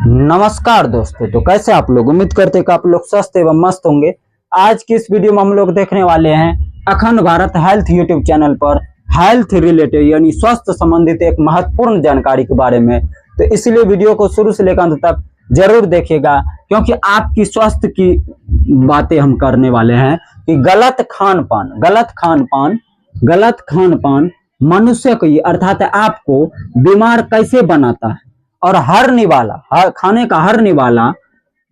नमस्कार दोस्तों, तो कैसे आप लोग। उम्मीद करते हैं कि आप लोग स्वस्थ एवं मस्त होंगे। आज की इस वीडियो में हम लोग देखने वाले हैं अखंड भारत हेल्थ यूट्यूब चैनल पर हेल्थ रिलेटेड यानी स्वास्थ्य संबंधित एक महत्वपूर्ण जानकारी के बारे में। तो इसलिए वीडियो को शुरू से लेकर अंत तक जरूर देखिएगा, क्योंकि आपकी स्वास्थ्य की बातें हम करने वाले हैं कि गलत खान पान मनुष्य को अर्थात आपको बीमार कैसे बनाता है, और खाने का हर निवाला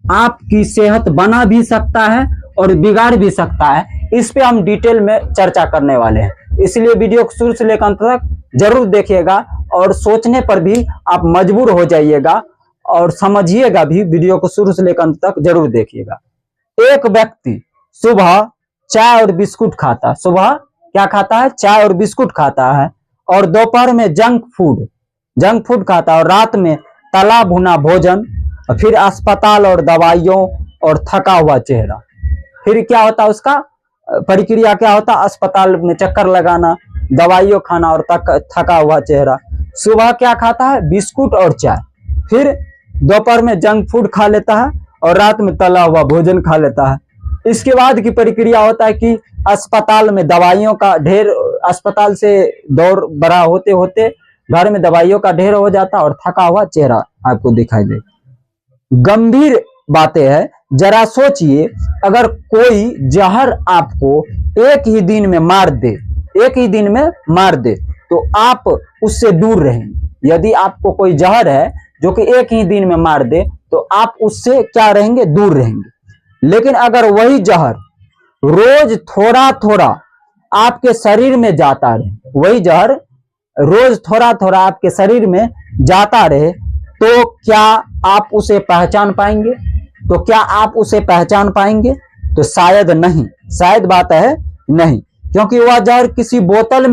आपकी सेहत बना भी सकता है और बिगाड़ भी सकता है। इस पे हम डिटेल में चर्चा करने वाले हैं, इसलिए वीडियो को शुरू से लेकर अंत तक जरूर देखिएगा और सोचने पर भी आप मजबूर हो जाइएगा और समझिएगा भी। वीडियो को शुरू से लेकर अंत तक जरूर देखिएगा। एक व्यक्ति सुबह चाय और बिस्कुट खाता है, सुबह क्या खाता है? चाय और बिस्कुट खाता है, और दोपहर में जंक फूड खाता है, और रात में तला भुना भोजन, और फिर अस्पताल और दवाइयों और थका हुआ चेहरा। फिर क्या होता है, उसका प्रक्रिया क्या होता है? अस्पताल में चक्कर लगाना, दवाइयों खाना और थका हुआ चेहरा। सुबह क्या खाता है? बिस्कुट और चाय, फिर दोपहर में जंक फूड खा लेता है और रात में तला हुआ भोजन खा लेता है। इसके बाद की प्रक्रिया होता है कि अस्पताल में दवाइयों का ढेर, अस्पताल से दौड़ बड़ा होते होते घर में दवाइयों का ढेर हो जाता और थका हुआ चेहरा आपको दिखाई दे। गंभीर बातें हैं, जरा सोचिए, अगर कोई जहर आपको एक ही दिन में मार दे तो आप उससे दूर रहेंगे। यदि आपको कोई जहर है जो कि एक ही दिन में मार दे तो आप उससे क्या रहेंगे? दूर रहेंगे। लेकिन अगर वही जहर रोज थोड़ा थोड़ा आपके शरीर में जाता रहे, वही जहर रोज थोड़ा थोड़ा आपके शरीर में जाता रहे, तो क्या आप उसे पहचान पाएंगे? तो शायद नहीं, शायद बात है नहीं, क्योंकि वह जहर किसी बोतल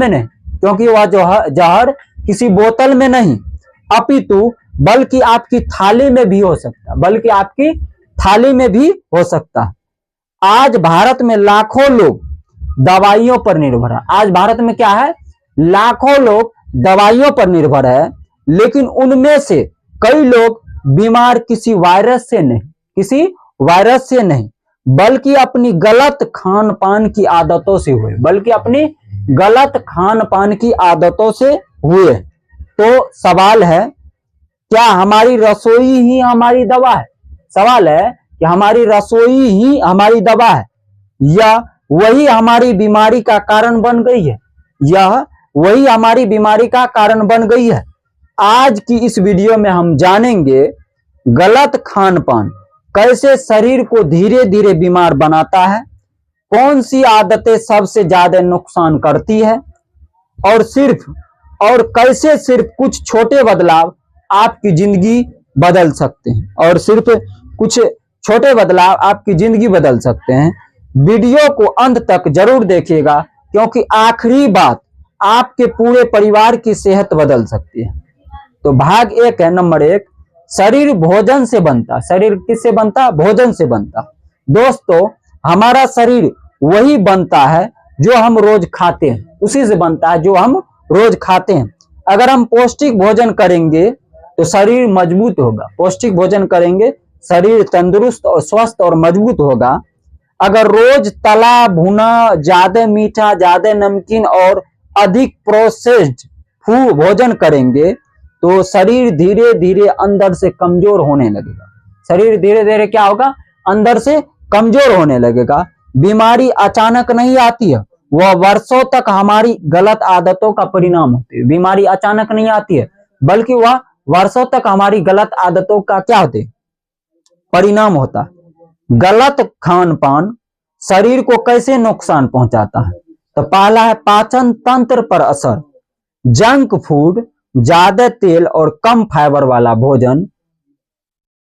में नहीं, अपितु बल्कि आपकी थाली में भी हो सकता है। आज भारत में लाखों लोग दवाइयों पर निर्भर है। आज भारत में क्या है? लाखों लोग दवाइयों पर निर्भर है, लेकिन उनमें से कई लोग बीमार किसी वायरस से नहीं, बल्कि अपनी गलत खान पान की आदतों से हुए। तो सवाल है, क्या हमारी रसोई ही हमारी दवा है? सवाल है कि हमारी रसोई ही हमारी दवा है, या वही हमारी बीमारी का कारण बन गई है? आज की इस वीडियो में हम जानेंगे गलत खान पान कैसे शरीर को धीरे धीरे बीमार बनाता है, कौन सी आदतें सबसे ज्यादा नुकसान करती है, और कैसे सिर्फ कुछ छोटे बदलाव आपकी जिंदगी बदल सकते हैं। वीडियो को अंत तक जरूर देखिएगा, क्योंकि आखिरी बात आपके पूरे परिवार की सेहत बदल सकती है। तो भाग 1 है, नंबर 1, शरीर भोजन से बनता। शरीर किससे बनता? भोजन से बनता। दोस्तों, हमारा शरीर वही बनता है जो हम रोज खाते हैं, उसी से बनता है जो हम रोज खाते हैं। अगर हम पौष्टिक भोजन करेंगे तो शरीर मजबूत होगा, पौष्टिक भोजन करेंगे शरीर तंदुरुस्त और स्वस्थ और मजबूत होगा। अगर रोज तला भुना, ज्यादा मीठा, ज्यादा नमकीन और अधिक प्रोसेस्ड भोजन करेंगे तो शरीर धीरे धीरे अंदर से कमजोर होने लगेगा। शरीर धीरे धीरे क्या होगा? अंदर से कमजोर होने लगेगा। बीमारी अचानक नहीं आती है, वह वर्षों तक हमारी गलत आदतों का परिणाम होती है। बीमारी अचानक नहीं आती है, बल्कि वह वर्षों तक हमारी गलत आदतों का क्या होते हैं? परिणाम होता है। गलत खान पान शरीर को कैसे नुकसान पहुंचाता है? तो पहला है पाचन तंत्र पर असर। जंक फूड, ज्यादा तेल और कम फाइबर वाला भोजन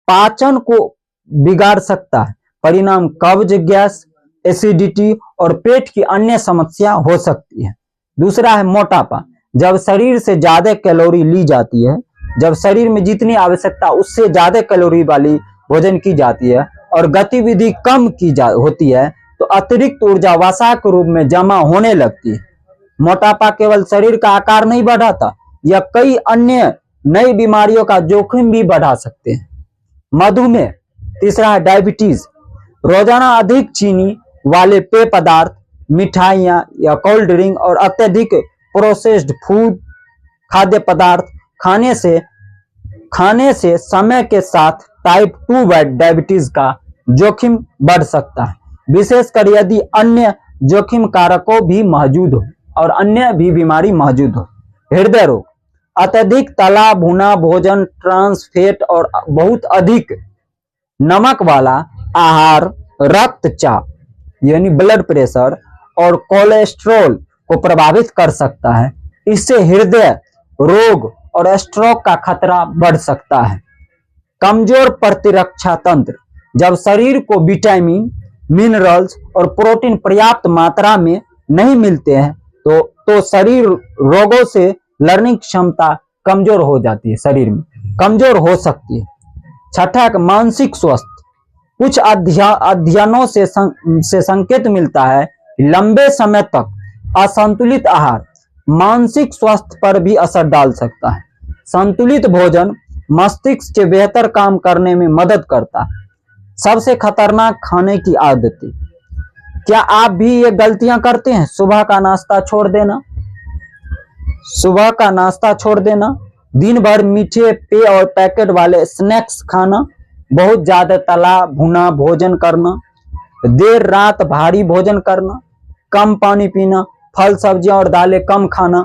पाचन को बिगाड़ सकता है। परिणाम कब्ज, गैस, एसिडिटी और पेट की अन्य समस्या हो सकती है। दूसरा है मोटापा। जब शरीर से ज्यादा कैलोरी ली जाती है, जब शरीर में जितनी आवश्यकता उससे ज्यादा कैलोरी वाली भोजन की जाती है और गतिविधि कम होती है, तो अतिरिक्त ऊर्जा वसा के रूप में जमा होने लगती है। मोटापा केवल शरीर का आकार नहीं बढ़ाता, या कई अन्य नई बीमारियों का जोखिम भी बढ़ा सकते हैं। मधुमेह, तीसरा है डायबिटीज। रोजाना अधिक चीनी वाले पेय पदार्थ, मिठाइयाँ या कोल्ड ड्रिंक और अत्यधिक प्रोसेस्ड फूड खाद्य पदार्थ खाने से समय के साथ टाइप 2 डायबिटीज का जोखिम बढ़ सकता है, विशेषकर यदि अन्य जोखिम कारकों भी मौजूद हो और अन्य भी बीमारी मौजूद हो। हृदय रोग, अत्यधिक तला भुना भोजन, ट्रांस फैट और बहुत अधिक नमक वाला आहार रक्तचाप यानी ब्लड प्रेशर और कोलेस्ट्रॉल को प्रभावित कर सकता है। इससे हृदय रोग और स्ट्रोक का खतरा बढ़ सकता है। कमजोर प्रतिरक्षा तंत्र, जब शरीर को विटामिन, मिनरल्स और प्रोटीन पर्याप्त मात्रा में नहीं मिलते हैं तो शरीर रोगों से लड़ने की क्षमता कमजोर हो जाती है, शरीर में कमजोर हो सकती है। छठा, मानसिक स्वास्थ्य। कुछ अध्ययनों से संकेत मिलता है कि लंबे समय तक असंतुलित आहार मानसिक स्वास्थ्य पर भी असर डाल सकता है। संतुलित भोजन मस्तिष्क के बेहतर काम करने में मदद करता है। सबसे खतरनाक खाने की आदतें। क्या आप भी ये गलतियां करते हैं? सुबह का नाश्ता छोड़ देना, दिन भर मीठे पेय और पैकेट वाले स्नैक्स खाना, बहुत ज्यादा तला भुना भोजन करना, देर रात भारी भोजन करना, कम पानी पीना, फल सब्जियां और दालें कम खाना।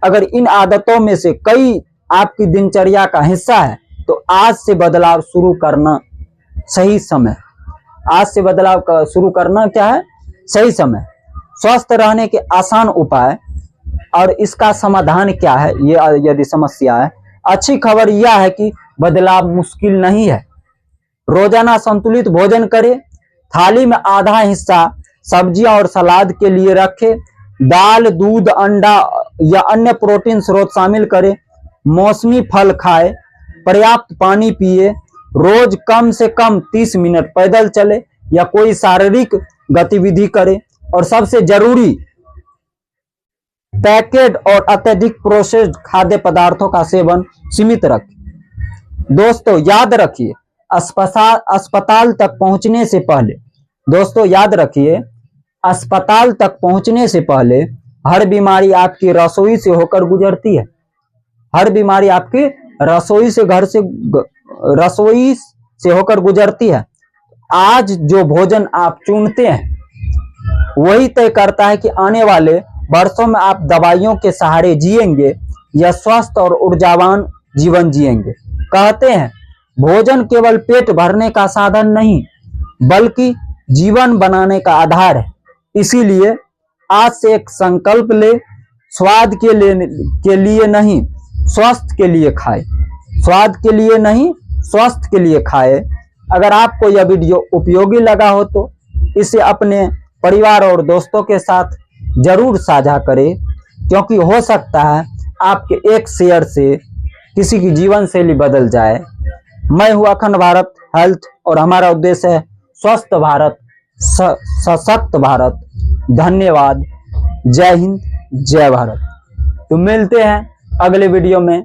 अगर इन आदतों में से कई आपकी दिनचर्या का हिस्सा है तो आज से बदलाव शुरू करना सही समय। आज से बदलाव शुरू करना क्या है? सही समय। स्वस्थ रहने के आसान उपाय और इसका समाधान क्या है, ये यदि समस्या है। अच्छी खबर यह है कि बदलाव मुश्किल नहीं है। रोजाना संतुलित भोजन करें, थाली में आधा हिस्सा सब्जियां और सलाद के लिए रखें, दाल, दूध, अंडा या अन्य प्रोटीन स्रोत शामिल करें, मौसमी फल खाएं, पर्याप्त पानी पिए, रोज कम से कम 30 मिनट पैदल चले या कोई शारीरिक गतिविधि करें और सबसे जरूरी पैकेट और अत्यधिक प्रोसेस्ड खाद्य पदार्थों का सेवन सीमित रखें। दोस्तों याद रखिए, अस्पताल तक पहुंचने से पहले हर बीमारी आपकी रसोई से होकर गुजरती है। हर बीमारी आपकी रसोई से होकर गुजरती है। आज जो भोजन आप चुनते हैं वही तय करता है कि आने वाले वर्षों में आप दवाइयों के सहारे जिएंगे या स्वस्थ और ऊर्जावान जीवन जिएंगे। कहते हैं भोजन केवल पेट भरने का साधन नहीं बल्कि जीवन बनाने का आधार है। इसीलिए आज से एक संकल्प ले, स्वाद के लिए नहीं स्वस्थ के लिए खाए। स्वाद के लिए नहीं स्वस्थ के लिए खाए। अगर आपको यह वीडियो उपयोगी लगा हो तो इसे अपने परिवार और दोस्तों के साथ जरूर साझा करें, क्योंकि हो सकता है आपके एक शेयर से किसी की जीवन शैली बदल जाए। मैं हूं अखंड भारत हेल्थ और हमारा उद्देश्य है स्वस्थ भारत, सशक्त भारत। धन्यवाद। जय हिंद, जय भारत। तो मिलते हैं अगले वीडियो में।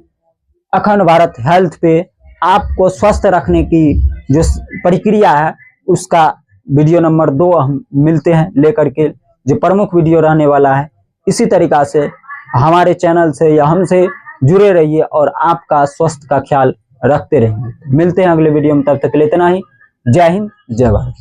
अखंड भारत हेल्थ पे आपको स्वस्थ रखने की जो प्रक्रिया है उसका वीडियो नंबर 2 हम मिलते हैं लेकर के, जो प्रमुख वीडियो रहने वाला है। इसी तरीका से हमारे चैनल से या हमसे जुड़े रहिए और आपका स्वास्थ्य का ख्याल रखते रहिए। मिलते हैं अगले वीडियो में, तब तक के लिए इतना ही। जय हिंद, जय भारत।